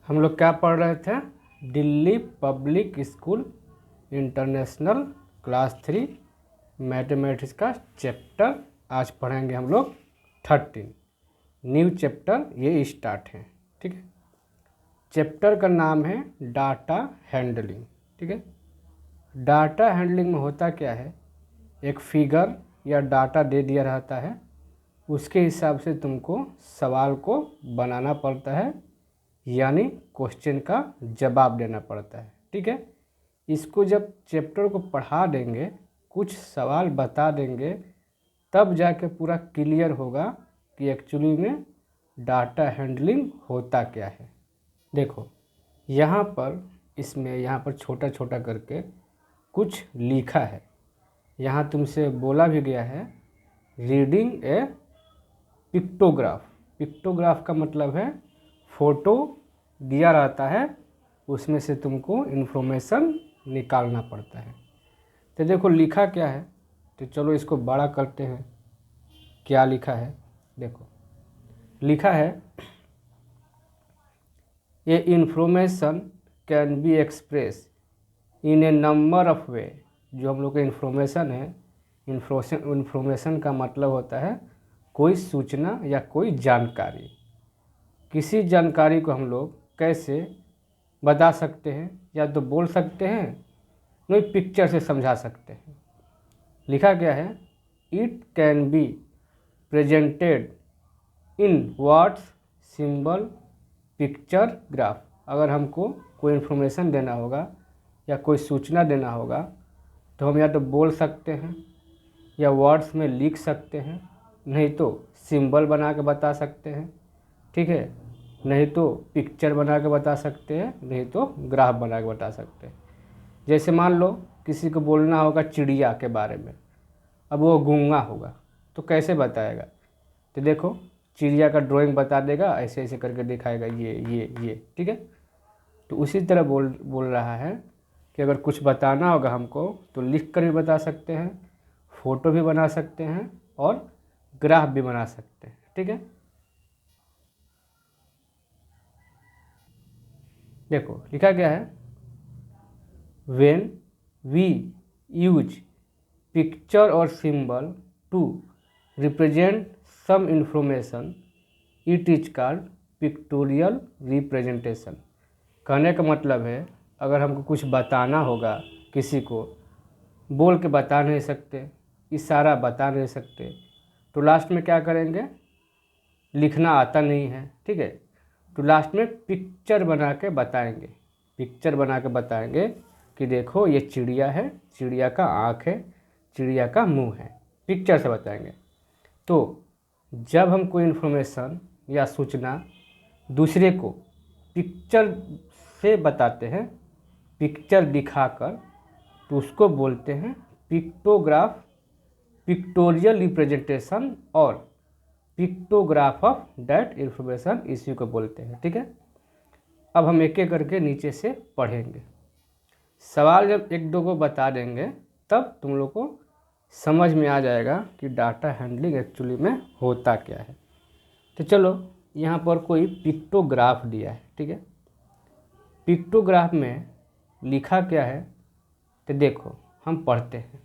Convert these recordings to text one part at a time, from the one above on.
हम लोग क्या पढ़ रहे थे? Delhi public school international class 3 mathematics का चैप्टर आज पढ़ेंगे हम लोग 13 न्यू चैप्टर ये स्टार्ट है। ठीक है, चैप्टर का नाम है डाटा हैंडलिंग। ठीक है, डाटा हैंडलिंग में होता क्या है, एक फिगर या डाटा दे दिया रहता है, उसके हिसाब से तुमको सवाल को बनाना पड़ता है, यानी क्वेश्चन का जवाब देना पड़ता है। ठीक है, इसको जब चैप्टर को पढ़ा देंगे, कुछ सवाल बता देंगे, तब जाके पूरा क्लियर होगा कि एक्चुअली में डाटा हैंडलिंग होता क्या है। देखो यहाँ पर यहाँ पर छोटा छोटा करके कुछ लिखा है। यहाँ तुमसे बोला भी गया है रीडिंग ए पिक्टोग्राफ। पिक्टोग्राफ का मतलब है फ़ोटो दिया रहता है, उसमें से तुमको इन्फॉर्मेशन निकालना पड़ता है। तो देखो लिखा क्या है, तो चलो इसको बड़ा करते हैं। क्या लिखा है देखो, लिखा है ये information can be express in A number of वे। जो हम लोग का इन्फॉर्मेशन है, इन्फॉर्मेशन का मतलब होता है कोई सूचना या कोई जानकारी। किसी जानकारी को हम लोग कैसे बता सकते हैं, या तो बोल सकते हैं, नहीं पिक्चर से समझा सकते हैं। लिखा गया है it can be presented in words, symbol, picture, graph. अगर हमको कोई इन्फॉर्मेशन देना होगा या कोई सूचना देना होगा तो हम या तो बोल सकते हैं या वर्ड्स में लिख सकते हैं, नहीं तो सिंबल बना के बता सकते हैं। ठीक है, नहीं तो पिक्चर बना के बता सकते हैं, नहीं तो ग्राफ बना के बता सकते हैं। जैसे मान लो किसी को बोलना होगा चिड़िया के बारे में, अब वो गूंगा होगा तो कैसे बताएगा? तो देखो चिड़िया का ड्राइंग बता देगा, ऐसे ऐसे करके दिखाएगा ये। ठीक है, तो उसी तरह बोल रहा है कि अगर कुछ बताना होगा हमको तो लिख कर भी बता सकते हैं, फ़ोटो भी बना सकते हैं और ग्राफ भी बना सकते हैं। ठीक है, देखो लिखा गया है व्हेन वी यूज पिक्चर और symbol to represent some information it is called pictorial representation. कहने का मतलब है अगर हमको कुछ बताना होगा, किसी को बोल के बता नहीं सकते, इशारा बता नहीं सकते, तो लास्ट में क्या करेंगे? लिखना आता नहीं है, ठीक है, तो लास्ट में पिक्चर बना के बताएंगे। पिक्चर बना के बताएंगे कि देखो ये चिड़िया है, चिड़िया का आँख है, चिड़िया का मुंह है, पिक्चर से बताएंगे। तो जब हम कोई इन्फॉर्मेशन या सूचना दूसरे को पिक्चर से बताते हैं, पिक्चर दिखाकर, तो उसको बोलते हैं पिक्टोग्राफ, पिक्टोरियल रिप्रेजेंटेशन और पिक्टोग्राफ ऑफ दैट इन्फॉर्मेशन, इसी को बोलते हैं। ठीक है, अब हम एक एक करके नीचे से पढ़ेंगे। सवाल जब एक दो को बता देंगे तब तुम लोग को समझ में आ जाएगा कि डाटा हैंडलिंग एक्चुअली में होता क्या है। तो चलो यहाँ पर कोई पिक्टोग्राफ दिया है। ठीक है, पिक्टोग्राफ में लिखा क्या है तो देखो हम पढ़ते हैं।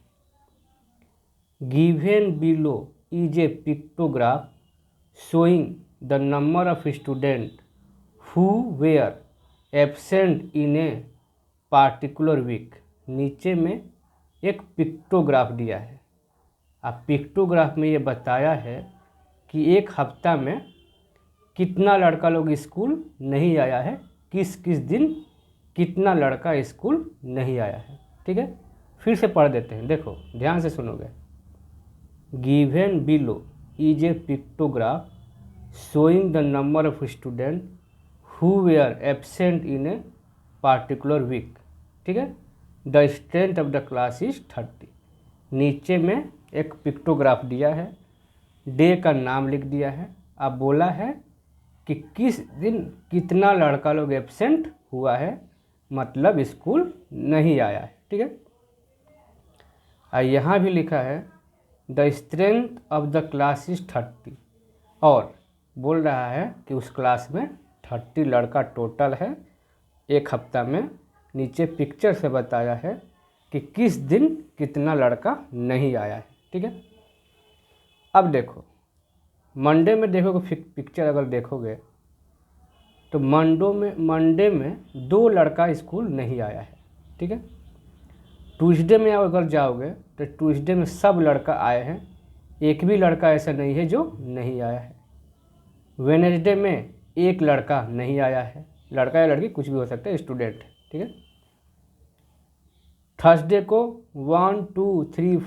Given below is a pictograph showing the number of students who were absent in a particular week। नीचे में एक पिक्टोग्राफ दिया है। अब पिक्टोग्राफ में ये बताया है कि एक हफ्ता में कितना लड़का लोग स्कूल नहीं आया है, किस किस दिन कितना लड़का स्कूल नहीं आया है। ठीक है, फिर से पढ़ देते हैं, देखो ध्यान से सुनोगे। Given below is a pictograph showing the number of students who were absent in a particular week। ठीक है, the strength of the class is 30। नीचे में एक पिक्टोग्राफ दिया है, डे का नाम लिख दिया है, अब बोला है कि किस दिन कितना लड़का लोग एब्सेंट हुआ है, मतलब स्कूल नहीं आया है। ठीक है, यहाँ भी लिखा है the strength of the class is 30, और बोल रहा है कि उस क्लास में 30 लड़का टोटल है एक हफ्ता में। नीचे पिक्चर से बताया है कि किस दिन कितना लड़का नहीं आया है। ठीक है, अब देखो मंडे में देखोगे पिक्चर अगर देखोगे तो मंडे में 2 लड़का स्कूल नहीं आया है। ठीक है, ट्यूसडे में अगर जाओगे तो ट्यूसडे में सब लड़का आए हैं, एक भी लड़का ऐसा नहीं है जो नहीं आया है। वेडनेसडे में 1 लड़का नहीं आया है, लड़का या लड़की कुछ भी हो सकता है, स्टूडेंट है। ठीक है, थर्सडे को 1 2 3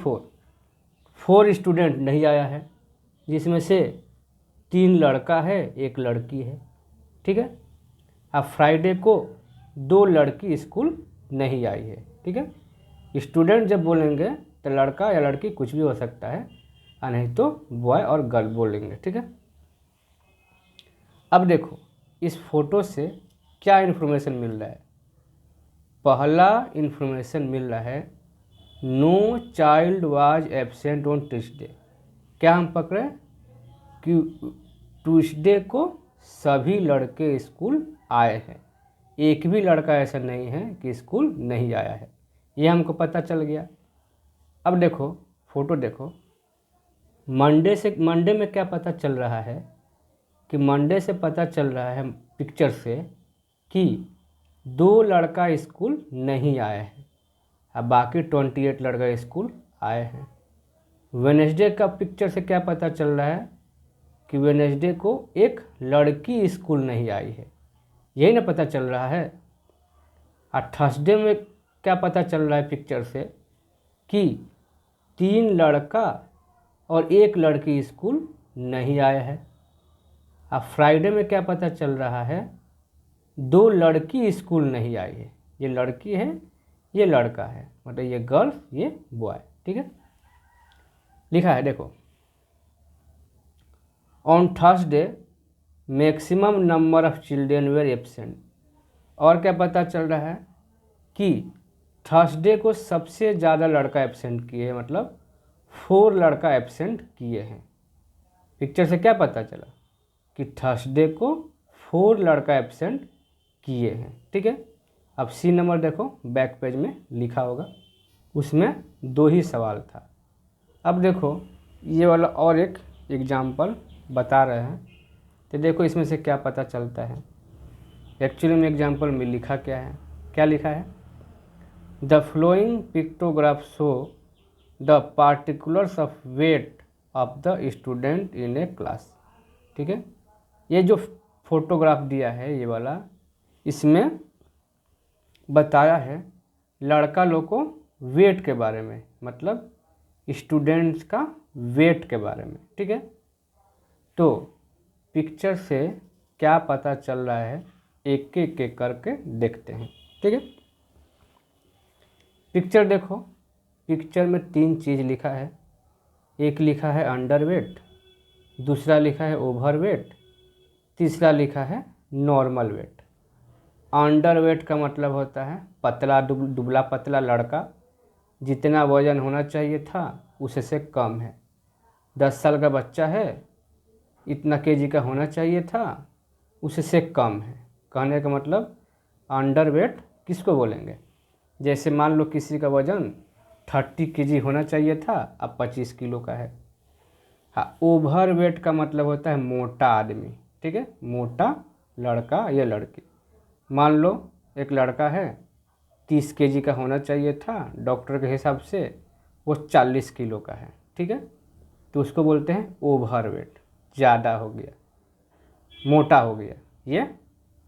4 स्टूडेंट नहीं आया है, जिसमें से 3 लड़का है 1 लड़की है। ठीक है, अब फ्राइडे को 2 लड़की स्कूल नहीं आई है। ठीक है, स्टूडेंट जब बोलेंगे तो लड़का या लड़की कुछ भी हो सकता है, और नहीं तो बॉय और गर्ल बोलेंगे। ठीक है, अब देखो इस फोटो से क्या इन्फॉर्मेशन मिल रहा है। पहला इन्फॉर्मेशन मिल रहा है no child was absent on Tuesday. क्या हम पकड़े कि ट्यूसडे को सभी लड़के स्कूल आए हैं, एक भी लड़का ऐसा नहीं है कि स्कूल नहीं आया है, ये हमको पता चल गया। अब देखो फोटो देखो, मंडे में क्या पता चल रहा है कि मंडे से पता चल रहा है पिक्चर से कि 2 लड़का स्कूल नहीं आए हैं, अब बाकी 28 लड़का स्कूल आए हैं। वेडनेसडे का पिक्चर से क्या पता चल रहा है कि वेडनेसडे को 1 लड़की स्कूल नहीं आई है, यही ना पता चल रहा है। और थर्सडे में क्या पता चल रहा है पिक्चर से कि 3 लड़का और 1 लड़की स्कूल नहीं आया है। अब फ्राइडे में क्या पता चल रहा है, 2 लड़की स्कूल नहीं आई है, ये लड़की है ये लड़का है, मतलब ये गर्ल ये बॉय। ठीक है, लिखा है देखो on Thursday maximum number of children were absent. और क्या पता चल रहा है कि थर्सडे को सबसे ज़्यादा लड़का एब्सेंट किए हैं, मतलब 4 लड़का एब्सेंट किए हैं। पिक्चर से क्या पता चला कि थर्सडे को 4 लड़का एब्सेंट किए हैं। ठीक है, अब सी नंबर देखो बैक पेज में लिखा होगा, उसमें 2 ही सवाल था। अब देखो ये वाला और एक एग्जाम्पल बता रहे हैं, तो देखो इसमें से क्या पता चलता है। एक्चुअली में एग्जाम्पल में लिखा क्या है, क्या लिखा है, the flowing pictograph show the particulars of weight of the student in A class. ठीक है, ये जो फोटोग्राफ दिया है ये वाला, इसमें बताया है लड़का लोग को वेट के बारे में, मतलब स्टूडेंट्स का वेट के बारे में। ठीक है, तो पिक्चर से क्या पता चल रहा है एक एक करके देखते हैं। ठीक है, पिक्चर देखो, पिक्चर में 3 चीज़ लिखा है, एक लिखा है अंडर वेट, दूसरा लिखा है ओवर वेट, तीसरा लिखा है नॉर्मल वेट। अंडर वेट का मतलब होता है पतला दुबला पतला लड़का, जितना वजन होना चाहिए था उससे कम है। 10 साल का बच्चा है, इतना केजी का होना चाहिए था, उससे कम है। कहने का मतलब अंडर वेट किसको बोलेंगे, जैसे मान लो किसी का वजन 30 केजी होना चाहिए था, अब 25 किलो का है। हाँ, ओवर वेट का मतलब होता है मोटा आदमी। ठीक है, मोटा लड़का या लड़की। मान लो एक लड़का है 30 केजी का होना चाहिए था, डॉक्टर के हिसाब से वो 40 किलो का है। ठीक है, तो उसको बोलते हैं ओवर वेट, ज़्यादा हो गया, मोटा हो गया। ये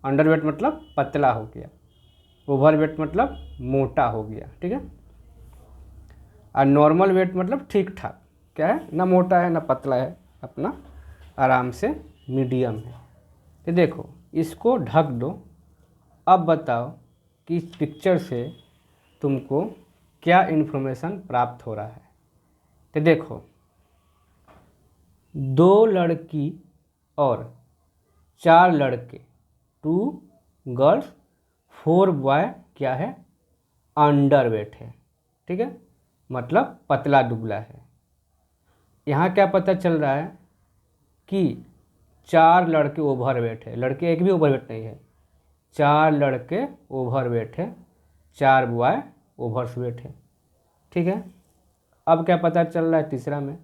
अंडर वेट मतलब पतला हो गया, ओवर वेट मतलब मोटा हो गया। ठीक है, और नॉर्मल वेट मतलब ठीक ठाक, क्या है, ना मोटा है ना पतला है, अपना आराम से मीडियम है। तो देखो इसको ढक दो। अब बताओ कि इस पिक्चर से तुमको क्या इन्फॉर्मेशन प्राप्त हो रहा है। तो देखो 2 लड़की और 4 लड़के, 2 गर्ल्स 4 बॉय क्या है, अंडर वेट है। ठीक है, मतलब पतला दुबला है। यहाँ क्या पता चल रहा है कि 4 लड़के ओवरवेट है, लड़के एक भी ओवरवेट नहीं है, 4 लड़के ओवरवेट है, 4 बॉय ओवरवेट है। ठीक है, अब क्या पता चल रहा है तीसरा में,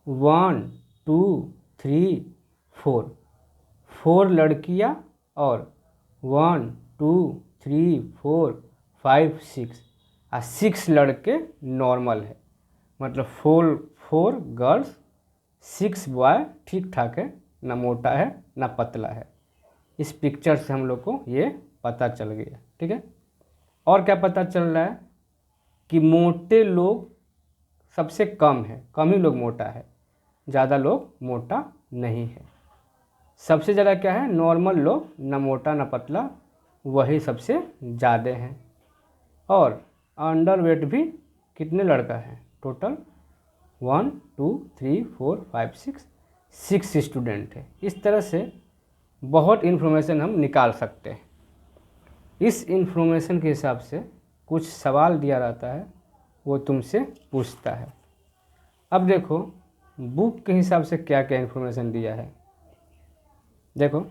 1 2 3 4, 4 लड़कियां और 1 2 3 4 5 6 और 6 लड़के नॉर्मल है, मतलब 4 गर्ल्स 6 बॉय ठीक ठाक है, ना मोटा है ना पतला है। इस पिक्चर से हम लोग को ये पता चल गया। ठीक है, और क्या पता चल रहा है कि मोटे लोग सबसे कम है, कम ही लोग मोटा है, ज़्यादा लोग मोटा नहीं है। सबसे ज़्यादा क्या है, नॉर्मल लोग, ना मोटा ना पतला, वही सबसे ज़्यादा हैं। और अंडरवेट भी कितने लड़का है, टोटल 1 2 3 4 5 6 स्टूडेंट है। इस तरह से बहुत इन्फॉर्मेशन हम निकाल सकते हैं। इस इन्फॉर्मेशन के हिसाब से कुछ सवाल दिया रहता है, वो तुमसे पूछता है। अब देखो बुक के हिसाब से क्या क्या इन्फॉर्मेशन दिया है। देखो,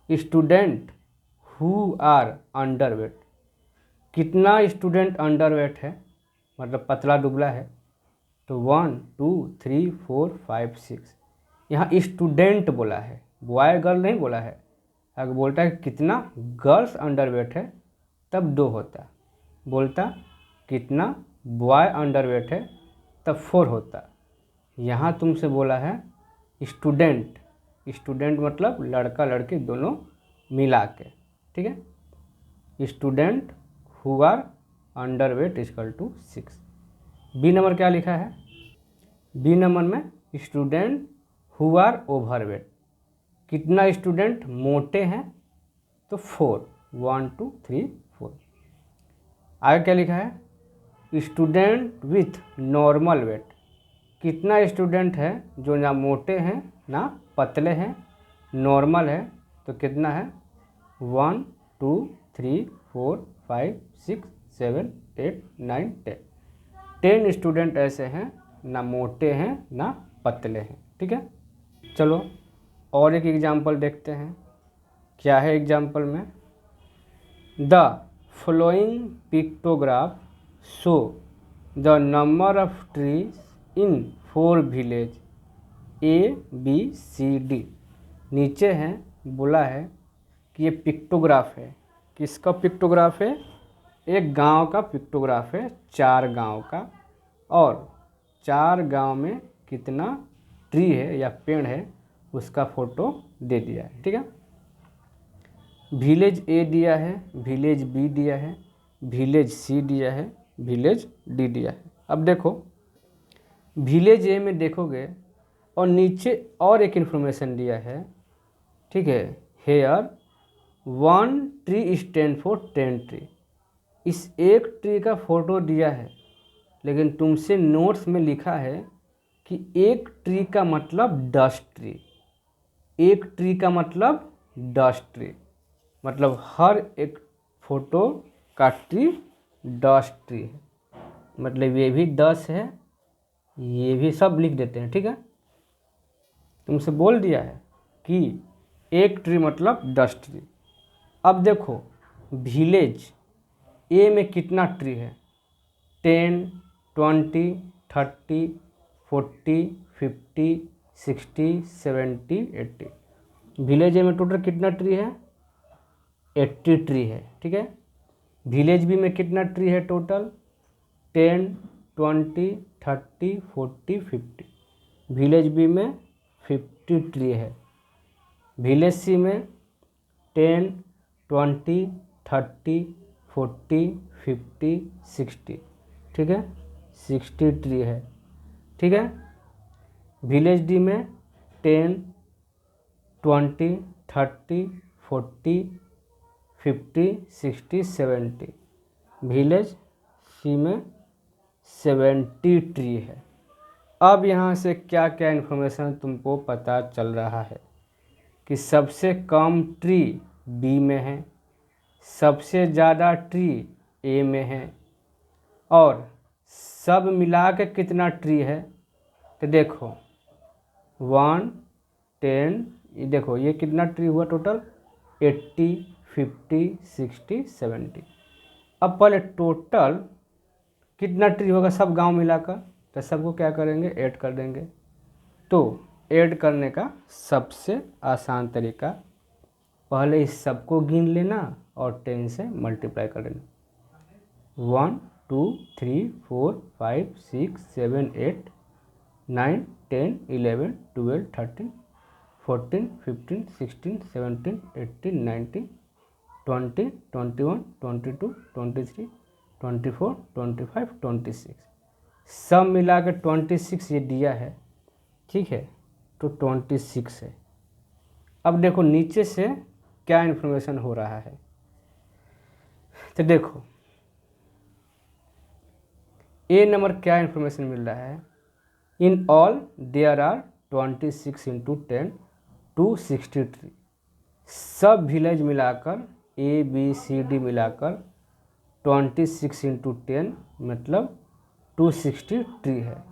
स्टूडेंट हु आर अंडरवेट, कितना स्टूडेंट अंडरवेट है, मतलब पतला दुबला है, तो 1 2 3 4 5 6। यहाँ स्टूडेंट बोला है, बॉय गर्ल नहीं बोला है। अगर बोलता है कितना गर्ल्स अंडरवेट है तब 2 होता, बोलता कितना बॉय अंडरवेट है तब 4 होता। यहाँ तुमसे बोला है स्टूडेंट, स्टूडेंट मतलब लड़का लड़की दोनों मिला के। ठीक है, student who are underweight equal to 6। B number क्या लिखा है, बी नंबर में स्टूडेंट हु आर ओवरवेट, कितना स्टूडेंट मोटे हैं, तो 4, 1 2 3 4। आगे क्या लिखा है, स्टूडेंट विथ नॉर्मल वेट, कितना स्टूडेंट है जो ना मोटे हैं ना पतले हैं, नॉर्मल है, तो कितना है 1 2 3 4 5 6 7 8 9 10। 10 स्टूडेंट ऐसे हैं ना मोटे हैं ना पतले हैं। ठीक है, चलो और एक एग्जाम्पल देखते हैं। क्या है एग्जाम्पल में, the following pictograph show the number of trees in 4 village ABCD। नीचे हैं, बोला है कि ये पिक्टोग्राफ है, किसका पिक्टोग्राफ है, एक गांव का पिक्टोग्राफ है, 4 गांव का, और 4 गांव में कितना ट्री है या पेड़ है उसका फोटो दे दिया है। ठीक है, विलेज A दिया है, विलेज B दिया है, विलेज C दिया है, विलेज D दिया है। अब देखो विलेज A में देखोगे और नीचे और एक इन्फॉर्मेशन दिया है। ठीक है, here 1 tree stand for 10 tree. इस एक ट्री का फोटो दिया है, लेकिन तुमसे नोट्स में लिखा है कि एक ट्री का मतलब 10 ट्री, एक ट्री का मतलब 10 ट्री, मतलब हर एक फोटो का ट्री 10 ट्री है, मतलब ये भी 10 है, ये भी सब लिख देते हैं। ठीक है, तुमसे बोल दिया है कि एक ट्री मतलब 10 ट्री। अब देखो विलेज ए में कितना ट्री है, 10 20 30 40 50 60 70 80। विलेज ए में टोटल कितना ट्री है, 80 ट्री है। ठीक है, विलेज बी में कितना ट्री है टोटल, 10 20 30 40 50। विलेज बी में 50 ट्री है। विलेज सी में 10 20 30 40 50 60। ठीक है, 60 ट्री है। ठीक है, विलेज डी में 10 20 30 40 50 60 70। विलेज सी में 70 ट्री है। अब यहाँ से क्या क्या इन्फॉर्मेशन तुमको पता चल रहा है कि सबसे कम ट्री बी में है, सबसे ज़्यादा ट्री ए में है, और सब मिला के कितना ट्री है। तो देखो 1, 10, ये देखो ये कितना ट्री हुआ टोटल, 80, 50, 60, 70। अब पहले टोटल कितना ट्री होगा सब गांव मिलाकर, तो सबको क्या करेंगे, ऐड कर देंगे। तो ऐड करने का सबसे आसान तरीका, पहले इस सबको गिन लेना और 10 से मल्टीप्लाई कर देना। 1, 2, 3, 4, 5, 6, 7, 8, 9, 10, 11, 12, 13, 14, 15, 16, 17, 18, 19, 20, 21, 22, 23, 24, 25, 26, सब मिला के 26 ये दिया है, ठीक है। तो 26 है। अब देखो नीचे से क्या इन्फॉर्मेशन हो रहा है, तो देखो ए नंबर क्या इन्फॉर्मेशन मिल रहा है, in all there are 26 into 10 263। सब विलेज मिलाकर ए बी सी डी मिलाकर 26 इंटू 10 मतलब 263 है।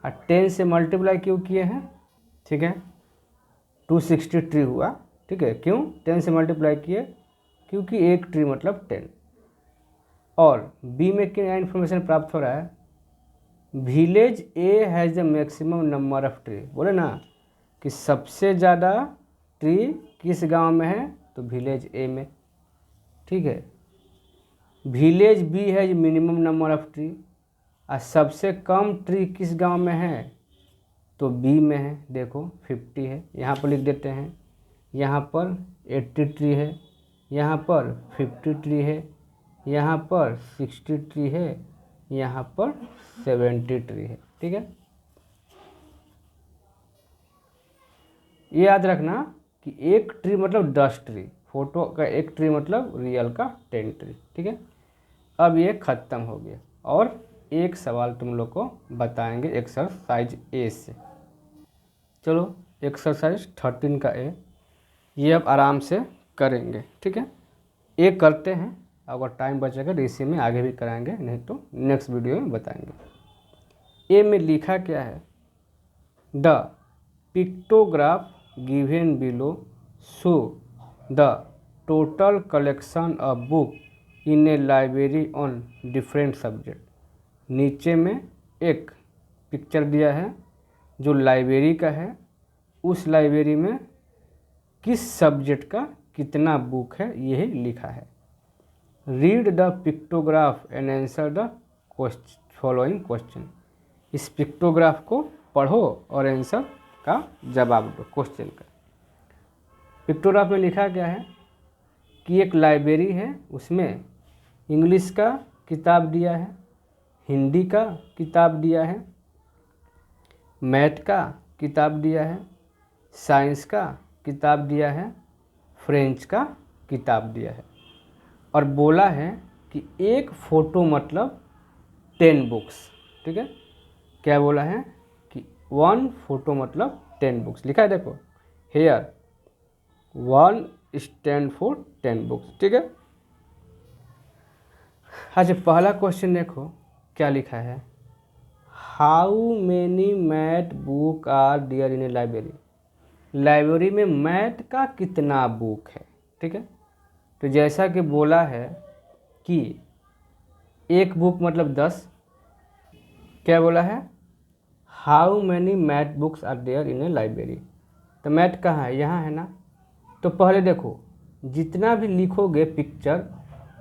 और 10 से मल्टीप्लाई क्यों किए हैं, ठीक है, 263 हुआ, ठीक है। क्यों 10 से मल्टीप्लाई किए, क्योंकि एक ट्री मतलब 10। और बी में क्या इन्फॉर्मेशन प्राप्त हो रहा है, village A has the maximum number of tree. बोले ना कि सबसे ज़्यादा ट्री किस गांव में है, तो विलेज ए में, ठीक है। Village B has minimum number of tree, और सबसे कम ट्री किस गांव में है, तो बी में है। देखो 50 है, यहाँ पर लिख देते हैं। यहाँ पर 80 ट्री है, यहाँ पर 50 ट्री है, यहाँ पर 60 ट्री है, यहाँ पर 70 ट्री है, ठीक है। ये याद रखना कि एक ट्री मतलब 10 ट्री, फोटो का एक ट्री मतलब रियल का 10 ट्री, ठीक है। अब ये ख़त्म हो गया, और एक सवाल तुम लोग को बताएंगे एक्सरसाइज ए से। चलो एक्सरसाइज 13 का ए, ये अब आराम से करेंगे, ठीक है। ए करते हैं, अगर टाइम बचेगा तो इसी में आगे भी कराएंगे, नहीं तो नेक्स्ट वीडियो में बताएंगे। ए में लिखा क्या है, the pictograph given below show the total collection of book in a library on different subject. नीचे में एक पिक्चर दिया है जो लाइब्रेरी का है, उस लाइब्रेरी में किस सब्जेक्ट का कितना बुक है यही लिखा है। Read the pictograph and answer the following question. इस पिक्टोग्राफ को पढ़ो और आंसर का जवाब दो क्वेश्चन का। पिक्टोग्राफ में लिखा गया है कि एक लाइब्रेरी है, उसमें इंग्लिश का किताब दिया है, हिंदी का किताब दिया है, मैथ का किताब दिया है, साइंस का किताब दिया है, फ्रेंच का किताब दिया है, और बोला है कि एक फ़ोटो मतलब 10 बुक्स, ठीक है। क्या बोला है कि 1 फोटो मतलब 10 बुक्स लिखा है, देखो हेयर 1 स्टैंड फॉर 10 बुक्स, ठीक है। अच्छा पहला क्वेश्चन देखो क्या लिखा है, how many math book are there in a library. Library में मैथ का कितना बुक है, ठीक है। तो जैसा कि बोला है कि एक बुक मतलब 10, क्या बोला है, how many math books are there in a library. तो मैथ कहाँ है, यहाँ है ना। तो पहले देखो जितना भी लिखोगे पिक्चर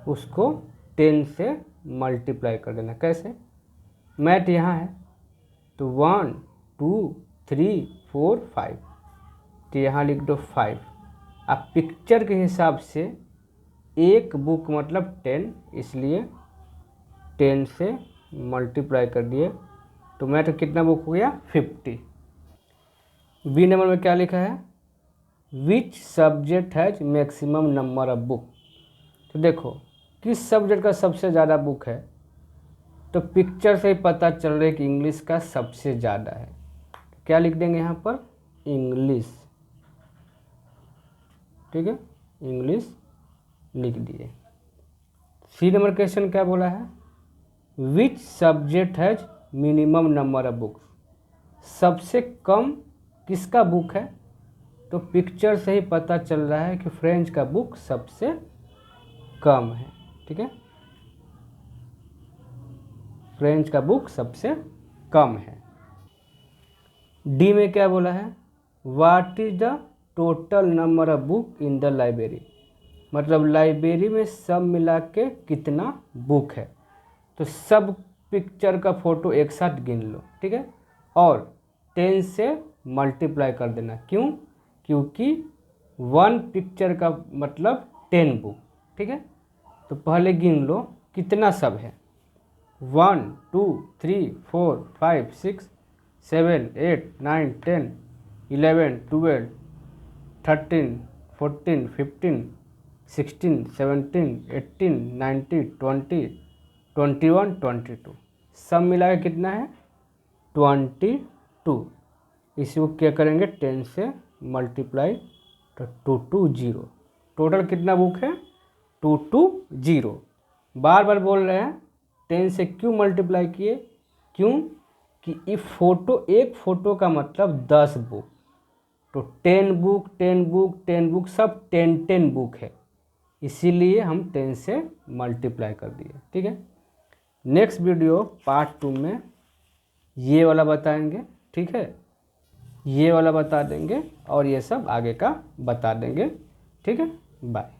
उसको 10 से मल्टीप्लाई कर देना। कैसे, मैथ यहाँ है तो 1 2 3 4 5, तो यहाँ लिख दो 5। अब पिक्चर के हिसाब से एक बुक मतलब 10, इसलिए 10 से मल्टीप्लाई कर दिए, तो मैथ कितना बुक हो गया 50। बी नंबर में क्या लिखा है, which subject has maximum number of book. तो देखो किस सब्जेक्ट का सबसे ज़्यादा बुक है, तो पिक्चर से ही पता चल रहा है कि इंग्लिश का सबसे ज़्यादा है। तो क्या लिख देंगे यहाँ पर, इंग्लिश, ठीक है, इंग्लिश लिख दिए। सी नंबर क्वेश्चन क्या बोला है, which subject has minimum number of books. सबसे कम किसका बुक है, तो पिक्चर से ही पता चल रहा है कि फ्रेंच का बुक सबसे कम है। ठीक है, फ्रेंच का बुक सबसे कम है। डी में क्या बोला है, what is the total number of book in the library, मतलब लाइब्रेरी में सब मिला के कितना बुक है। तो सब पिक्चर का फ़ोटो एक साथ गिन लो। ठीक है, और 10 से मल्टीप्लाई कर देना। क्यों, क्योंकि 1 पिक्चर का मतलब 10 बुक। ठीक है, तो पहले गिन लो कितना सब है। 1 2 3 4 5 6 7 8 9 10 11 12 13 14 15 16 17 18 19 20 21 22, सब मिला के कितना है 22। इसी को क्या करेंगे 10 से मल्टीप्लाई, तो 220। टोटल कितना बुक है 220। बार बार बोल रहे हैं 10 से क्यों मल्टीप्लाई किए, क्यों कि एक फ़ोटो का मतलब 10 बुक, तो 10 बुक 10 बुक 10 बुक सब 10 बुक है, इसीलिए हम 10 से मल्टीप्लाई कर दिए। ठीक है, नेक्स्ट वीडियो पार्ट 2 में ये वाला बताएंगे। ठीक है, ये वाला बता देंगे और ये सब आगे का बता देंगे। ठीक है, बाय।